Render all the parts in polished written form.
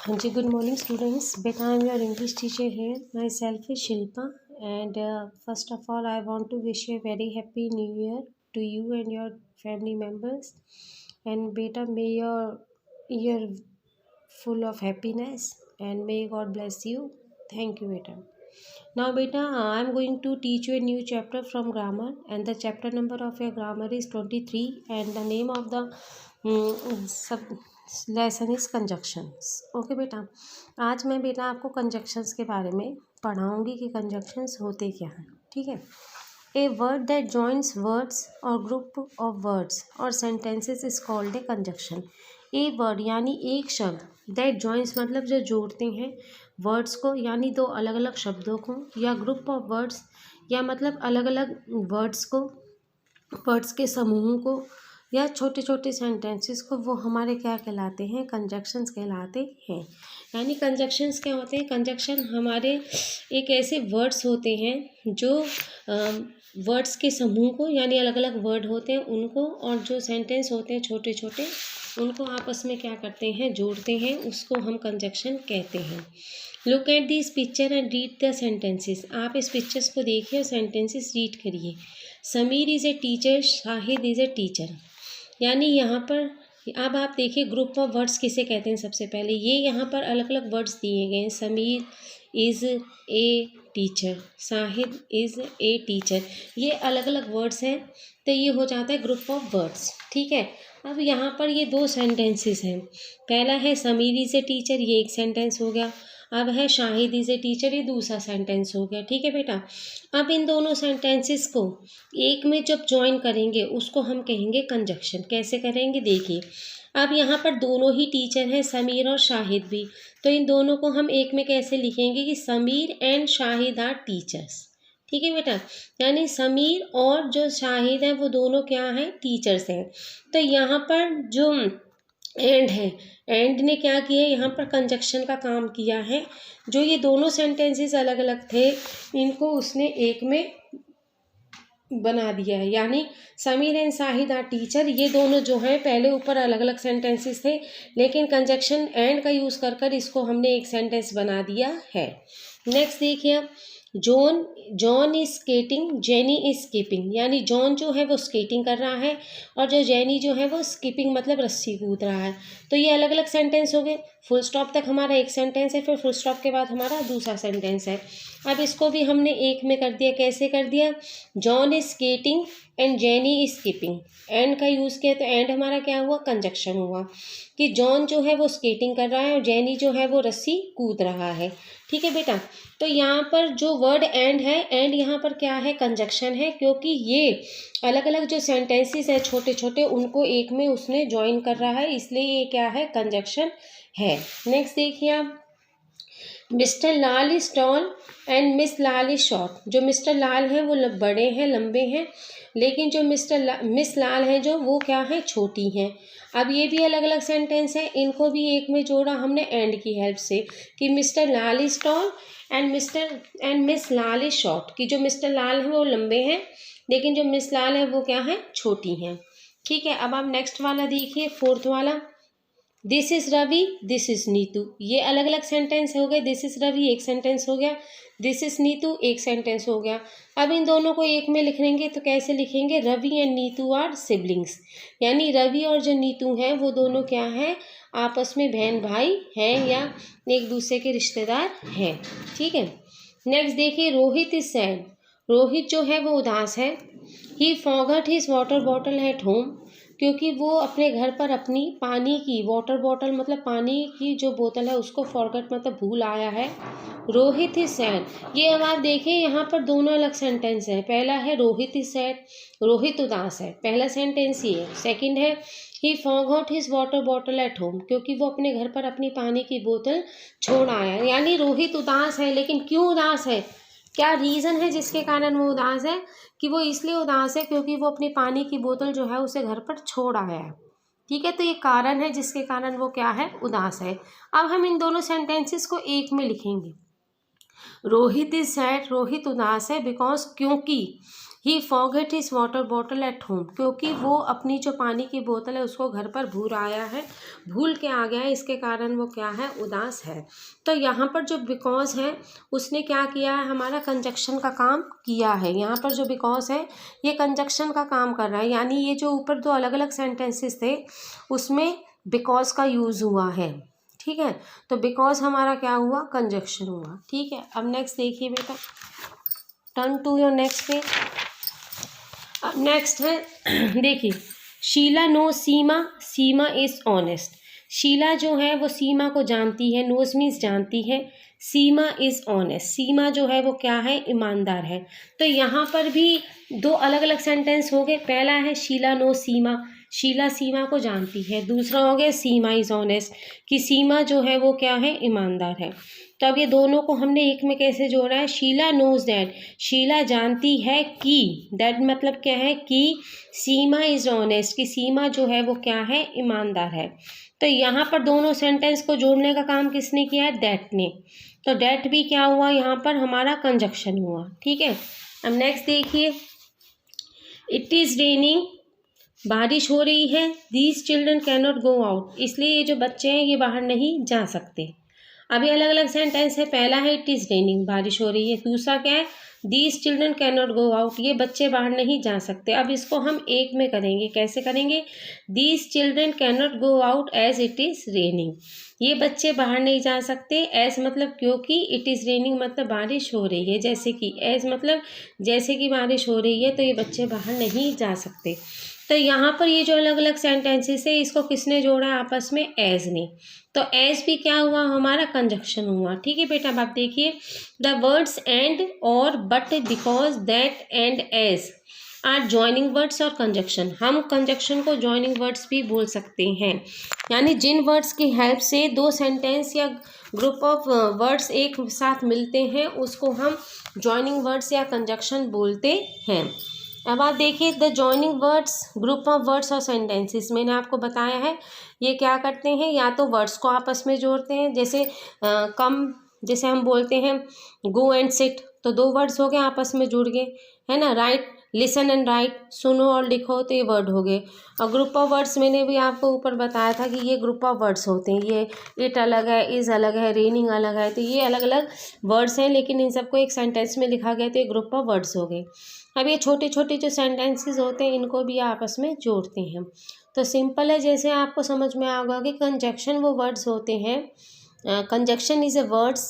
हाँ जी, good morning students. Beta, I am your English teacher here. Myself is Shilpa, and first of all, I want to wish you a very happy New Year to you and your family members. And Beta, may your year full of happiness, and may God bless you. Thank you, Beta. Now, Beta, I am going to teach you a new chapter from grammar, and the chapter number of your grammar is 23, and the name of the सब lesson is conjunctions. Okay बेटा, आज मैं बेटा आपको conjunctions के बारे में पढ़ाऊंगी कि कंजक्शंस होते क्या हैं। ठीक है। A word that joins words और ग्रुप ऑफ वर्ड्स और sentences is called A conjunction. A word यानी एक शब्द, दैट जॉइंस मतलब जो जोड़ते हैं वर्ड्स को, यानी दो अलग अलग शब्दों को, या ग्रुप ऑफ वर्ड्स या मतलब अलग अलग वर्ड्स को, वर्ड्स के समूहों को, या छोटे छोटे सेंटेंसेस को, वो हमारे क्या कहलाते हैं? कंजक्शंस कहलाते हैं। यानी कंजक्शंस क्या होते हैं? कंजक्शन हमारे एक ऐसे वर्ड्स होते हैं जो वर्ड्स के समूह को, यानी अलग अलग वर्ड होते हैं उनको, और जो सेंटेंस होते हैं छोटे छोटे, उनको आपस में क्या करते हैं? जोड़ते हैं। उसको हम कंजक्शन कहते हैं। Look at this picture and read the sentences. आप इस पिक्चर्स को देखिए और सेंटेंसेस रीड करिए। Sameer is a teacher, Shahid is a teacher. यानी यहाँ पर अब आप देखिए ग्रुप ऑफ वर्ड्स किसे कहते हैं। सबसे पहले ये यहाँ पर अलग अलग वर्ड्स दिए गए हैं। Sameer is a teacher, Shahid is a teacher, ये अलग अलग वर्ड्स हैं, तो ये हो जाता है ग्रुप ऑफ वर्ड्स। ठीक है। अब यहाँ पर ये दो सेंटेंसेस हैं। पहला है समीर इज़ ए टीचर, ये एक सेंटेंस हो गया। अब है शाहिद इज़ ए टीचर, ये दूसरा सेंटेंस हो गया। ठीक है बेटा। अब इन दोनों सेंटेंसेस को एक में जब ज्वाइन करेंगे उसको हम कहेंगे कंजक्शन। कैसे करेंगे देखिए। अब यहाँ पर दोनों ही टीचर हैं, समीर और शाहिद भी, तो इन दोनों को हम एक में कैसे लिखेंगे कि Sameer and Shahid are teachers. ठीक है बेटा। यानी समीर और जो शाहिद हैं वो दोनों क्या हैं? टीचर्स हैं। तो यहाँ पर जो एंड है, एंड ने क्या किया है? यहाँ पर कंजक्शन का काम किया है। जो ये दोनों सेंटेंसेस अलग अलग थे, इनको उसने एक में बना दिया है। यानी Sameer and Shahid are teacher, ये दोनों जो हैं पहले ऊपर अलग अलग सेंटेंसेस थे, लेकिन कंजक्शन एंड का यूज़ कर कर इसको हमने एक सेंटेंस बना दिया है। नेक्स्ट देखिए आप, John is skating, jenny is skipping. यानी जॉन जो है वो स्केटिंग कर रहा है और जो जेनी जो है वो स्किपिंग मतलब रस्सी कूद रहा है। तो ये अलग अलग सेंटेंस हो गए। फुल स्टॉप तक हमारा एक सेंटेंस है, फिर फुल स्टॉप के बाद हमारा दूसरा सेंटेंस है। अब इसको भी हमने एक में कर दिया। कैसे कर दिया? John is skating and jenny is skipping. And का यूज़ किया तो एंड हमारा क्या हुआ? कंजक्शन हुआ कि जॉन जो है वो स्केटिंग कर रहा है और जेनी जो है वो रस्सी कूद रहा है। ठीक है बेटा। तो यहाँ पर जो वर्ड एंड है, एंड यहाँ पर क्या है? कंजक्शन है, क्योंकि ये अलग अलग जो सेंटेंसेस है छोटे छोटे, उनको एक में उसने ज्वाइन कर रहा है, इसलिए ये क्या है? कंजक्शन है। नेक्स्ट देखिए आप, mister Lal is tall and miss Lal is short. जो मिस्टर लाल हैं वो बड़े हैं, लंबे हैं, लेकिन जो मिस लाल हैं जो वो क्या है? छोटी हैं। अब ये भी अलग अलग सेंटेंस हैं, इनको भी एक में जोड़ा हमने एंड की हेल्प से कि mister Lal is tall and miss Lal is short. कि जो मिस्टर लाल हैं वो लंबे हैं, लेकिन जो मिस लाल है वो क्या है? छोटी हैं। ठीक है। अब आप नेक्स्ट वाला देखिए, फोर्थ वाला, this is Ravi, this is Neetu. ये अलग अलग सेंटेंस हो गए। दिस इज रवि एक सेंटेंस हो गया, दिस इज नीतू एक सेंटेंस हो गया। अब इन दोनों को एक में लिखेंगे तो कैसे लिखेंगे? Ravi and Neetu are siblings. यानी रवि और जो नीतू हैं वो दोनों क्या हैं? आपस में बहन भाई हैं या एक दूसरे के रिश्तेदार हैं। ठीक है। नेक्स्ट देखिए, रोहित इज सैड। रोहित जो है वो उदास है। ही forgot his water bottle at home. क्योंकि वो अपने घर पर अपनी पानी की वाटर बॉटल मतलब पानी की जो बोतल है उसको फॉरगॉट मतलब भूल आया है। रोहित इज सैड, ये अब आप देखिए यहाँ पर दोनों अलग सेंटेंस हैं। पहला है रोहित इज सैड, रोहित उदास है, पहला सेंटेंस ये है। सेकंड है ही forgot his water bottle at home, क्योंकि वो अपने घर पर अपनी पानी की बोतल छोड़ आया है। यानी रोहित उदास है, लेकिन क्यों उदास है? क्या रीज़न है जिसके कारण वो उदास है? कि वो इसलिए उदास है क्योंकि वो अपनी पानी की बोतल जो है उसे घर पर छोड़ आया है। ठीक है। तो ये कारण है जिसके कारण वो क्या है? उदास है। अब हम इन दोनों सेंटेंसेस को एक में लिखेंगे। रोहित इज सैड, रोहित उदास है, बिकॉज क्योंकि he forget his water bottle at home, क्योंकि वो अपनी जो पानी की बोतल है उसको घर पर भूल आया है, भूल के आ गया है, इसके कारण वो क्या है, उदास है। तो यहाँ पर जो बिकॉज है उसने क्या किया है, हमारा कंजक्शन का काम किया है। यहाँ पर जो बिकॉज है ये कंजक्शन का काम कर रहा है, यानी ये जो ऊपर दो अलग अलग सेंटेंसेस थे उसमें बिकॉज का यूज़ हुआ है। ठीक है, तो बिकॉज हमारा क्या हुआ, कंजक्शन हुआ। ठीक है, अब नेक्स्ट देखिए बेटा, turn to your next page. अब नेक्स्ट है देखिए, Sheela no Seema, Seema is honest. Sheela जो है वो सीमा को जानती है, नोज मीन्स जानती है, सीमा इज ऑनेस्ट, सीमा जो है वो क्या है, ईमानदार है। तो यहाँ पर भी दो अलग अलग सेंटेंस हो गए। पहला है शीला नो सीमा, शीला सीमा को जानती है। दूसरा हो गया सीमा इज ऑनेस्ट, कि सीमा जो है वो क्या है, ईमानदार है। तो अब ये दोनों को हमने एक में कैसे जोड़ा है, शीला नोज दैट, शीला जानती है कि, दैट मतलब क्या है, कि सीमा इज ऑनेस्ट, कि सीमा जो है वो क्या है, ईमानदार है। तो यहाँ पर दोनों सेंटेंस को जोड़ने का काम किसने किया है, दैट ने। तो दैट भी क्या हुआ, यहाँ पर हमारा कंजक्शन हुआ। ठीक है, अब नेक्स्ट देखिए, इट इज़ रेनिंग, बारिश हो रही है, these children can not go out, इसलिए ये जो बच्चे हैं ये बाहर नहीं जा सकते। अभी अलग अलग सेंटेंस है, पहला है इट इज़ रेनिंग, बारिश हो रही है, दूसरा क्या है, these children can not go out, ये बच्चे बाहर नहीं जा सकते। अब इसको हम एक में करेंगे, कैसे करेंगे, these children can not go out as it is raining, ये बच्चे बाहर नहीं जा सकते, एज मतलब क्योंकि, इट इज़ रेनिंग मतलब बारिश हो रही है, जैसे कि, एज मतलब जैसे कि बारिश हो रही है, तो ये बच्चे बाहर नहीं जा सकते। तो यहाँ पर ये जो अलग अलग सेंटेंसेस है इसको किसने जोड़ा है आपस में, एज ने। तो एज भी क्या हुआ, हमारा कंजक्शन हुआ। ठीक है बेटा, अब आप देखिए, the words and or but because that and as are joining words और कंजक्शन। हम कंजक्शन को जॉइनिंग वर्ड्स भी बोल सकते हैं, यानी जिन वर्ड्स की हेल्प से दो सेंटेंस या ग्रुप ऑफ वर्ड्स एक साथ मिलते हैं उसको हम जॉइनिंग वर्ड्स या कंजक्शन बोलते हैं। अब आप देखिए, the joining words, group of words और सेंटेंसेस, मैंने आपको बताया है ये क्या करते हैं, या तो वर्ड्स को आपस में जोड़ते हैं, जैसे कम, जैसे हम बोलते हैं गो एंड सिट, तो दो वर्ड्स हो गए आपस में जुड़ गए, है ना। राइट, लिसन एंड राइट, सुनो और लिखो, तो ये वर्ड हो गए। और ग्रुप ऑफ वर्ड्स मैंने भी आपको ऊपर बताया था कि ये ग्रुप ऑफ वर्ड्स होते हैं, ये इट अलग है, इज़ अलग है, रेनिंग अलग है, तो ये अलग अलग वर्ड्स हैं, लेकिन इन सबको एक सेंटेंस में लिखा गया तो ये ग्रुप ऑफ वर्ड्स हो गए। अब ये छोटे छोटे जो सेंटेंसेस होते हैं इनको भी आपस में जोड़ते हैं। तो सिंपल है, जैसे आपको समझ में आएगा कि कंजक्शन वो वर्ड्स होते हैं, conjunction is a words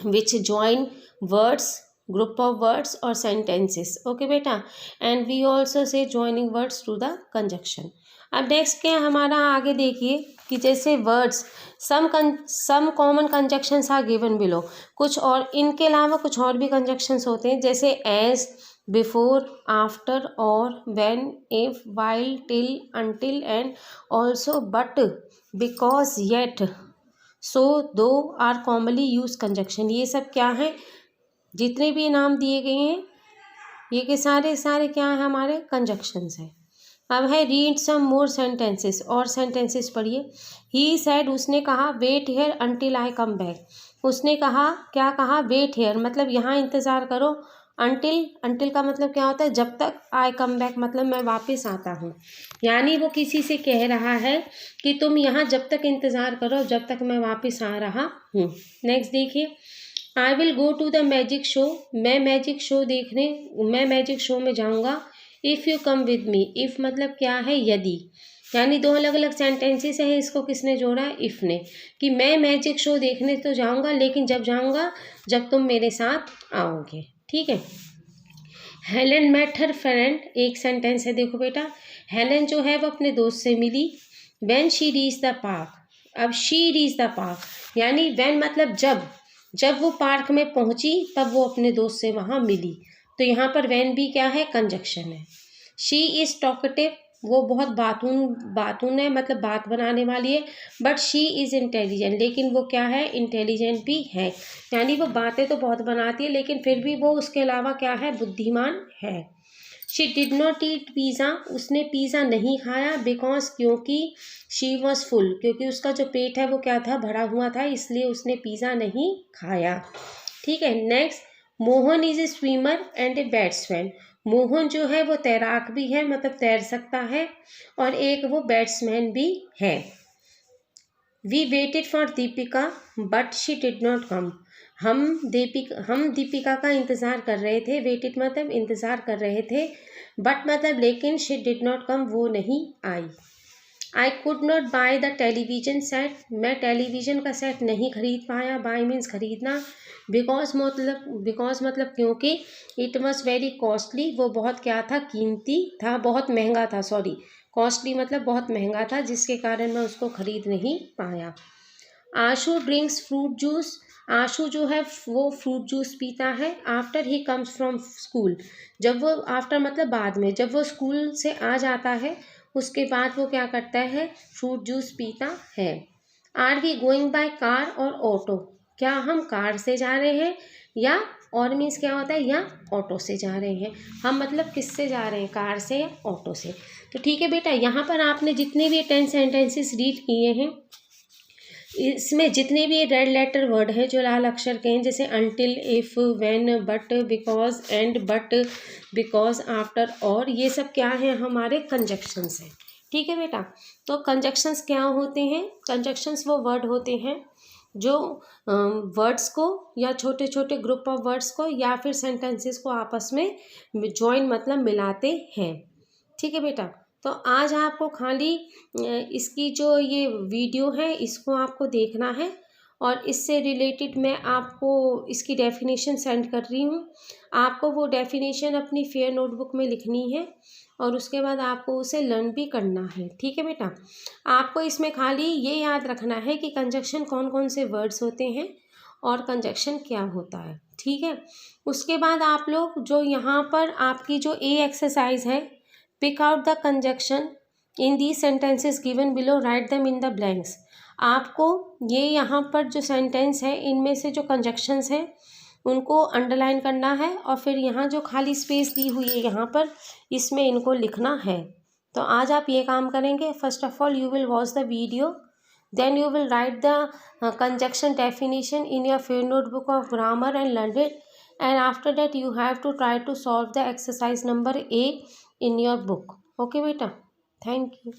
which join words, group of words और सेंटेंसेस। ओके बेटा, and we also say joining words to the conjunction. अब नेक्स्ट क्या हमारा, आगे देखिए कि जैसे words, some common conjunctions are given below, कुछ और इनके अलावा कुछ और भी कंजक्शंस होते हैं, जैसे एज, बिफोर, आफ्टर, और, when, if, while, till, until, and also, but, because, yet, so, though are commonly use conjunction. ये सब क्या है, जितने भी नाम दिए गए हैं ये के सारे सारे क्या है, हमारे कंजक्शंस हैं। अब है रीड सम मोर सेंटेंसेस, और सेंटेंसेस पढ़िए। ही सेड, उसने कहा, wait here until I come back, उसने कहा, क्या कहा, वेट हेयर मतलब यहाँ इंतज़ार करो, अंटिल, अंटिल का मतलब क्या होता है, जब तक, आई कम बैक मतलब मैं वापस आता हूँ, यानी वो किसी से कह रहा है कि तुम यहाँ जब तक इंतज़ार करो जब तक मैं वापस आ रहा हूँ। नेक्स्ट देखिए, I will go to the magic show, मैं मैजिक शो देखने, मैं मैजिक शो में जाऊँगा, if you come with me, if मतलब क्या है, यदि, यानी दो अलग अलग सेंटेंसेस है, इसको किसने जोड़ा है, इफ़ ने, कि मैं मैजिक शो देखने तो जाऊँगा लेकिन जब जाऊँगा जब तुम मेरे साथ आओगे। ठीक है, हेलन मेट हर फ्रेंड, एक सेंटेंस है, देखो बेटा, हेलन जो है वो अपने दोस्त से मिली, when she reach the park, अब शी रीच द पार्क यानी व्हेन मतलब जब वो पार्क में पहुंची तब वो अपने दोस्त से वहाँ मिली, तो यहाँ पर व्हेन भी क्या है, कंजक्शन है। शी इज़ टॉकेटिव, वो बहुत बातून है, मतलब बात बनाने वाली है, बट शी इज़ इंटेलिजेंट, लेकिन वो क्या है, इंटेलिजेंट भी है, यानी वो बातें तो बहुत बनाती है लेकिन फिर भी वो उसके अलावा क्या है, बुद्धिमान है। She did not eat pizza, उसने पिज़्ज़ा नहीं खाया, बिकॉज क्योंकि, शी वॉज फुल, क्योंकि उसका जो पेट है वो क्या था, भरा हुआ था, इसलिए उसने पिज़्ज़ा नहीं खाया। ठीक है, next, Mohan is a swimmer and a batsman, Mohan जो है वो तैराक भी है, मतलब तैर सकता है, और एक वो बैट्समैन भी है। We waited for Deepika but she did not come. हम दीपिका का इंतज़ार कर रहे थे, वेटेड मतलब इंतज़ार कर रहे थे, बट मतलब लेकिन शी डिड नॉट कम, वो नहीं आई। I could not buy the television set, मैं टेलीविज़न का सेट नहीं खरीद पाया, बाय मीन्स खरीदना, बिकॉज मतलब क्योंकि इट वॉज वेरी कॉस्टली, वो बहुत क्या था, कीमती था, बहुत महंगा था, सॉरी, कॉस्टली मतलब बहुत महंगा था, जिसके कारण मैं उसको खरीद नहीं पाया। आशु ड्रिंक्स फ्रूट जूस, आशु जो है वो फ्रूट जूस पीता है। After he comes from school, जब वो आफ्टर मतलब बाद में, जब वो स्कूल से आ जाता है उसके बाद वो क्या करता है, फ्रूट जूस पीता है। Are we going by car और ऑटो, क्या हम कार से जा रहे हैं या, और मीन्स क्या होता है, या ऑटो से जा रहे हैं, हम मतलब किससे जा रहे हैं, कार से या ऑटो से। तो ठीक है बेटा, यहाँ पर आपने जितने भी 10 सेंटेंसेस रीड किए हैं, इसमें जितने भी रेड लेटर वर्ड हैं जो लाल अक्षर के हैं, जैसे until, if, when, but, because, and, but, because, after, और, ये सब क्या है, हमारे कंजक्शंस हैं। ठीक है बेटा, तो कंजक्शंस क्या होते हैं, कंजक्शंस वो वर्ड होते हैं जो वर्ड्स को या छोटे छोटे ग्रुप ऑफ वर्ड्स को या फिर सेंटेंसेस को आपस में जॉइन मतलब मिलाते हैं। ठीक है बेटा, तो आज आपको खाली इसकी जो ये वीडियो है इसको आपको देखना है, और इससे रिलेटेड मैं आपको इसकी डेफिनेशन सेंड कर रही हूँ। आपको वो डेफिनेशन अपनी फेयर नोटबुक में लिखनी है और उसके बाद आपको उसे लर्न भी करना है। ठीक है बेटा, आपको इसमें खाली ये याद रखना है कि कंजक्शन कौन कौन से वर्ड्स होते हैं और कंजक्शन क्या होता है। ठीक है, उसके बाद आप लोग जो यहाँ पर आपकी जो ए एक्सरसाइज है, pick out the conjunction in the sentences given below, write them in the blanks. आपको ये यहाँ पर जो सेंटेंस है इनमें से जो कंजक्शंस हैं उनको अंडरलाइन करना है, और फिर यहाँ जो खाली स्पेस दी हुई है यहाँ पर, इसमें इनको लिखना है। तो आज आप ये काम करेंगे। First of all you will watch the video, then you will write the conjunction definition in your field notebook of grammar and learn it, and after that you have to try to solve the exercise number A in your book. Okay beta, thank you.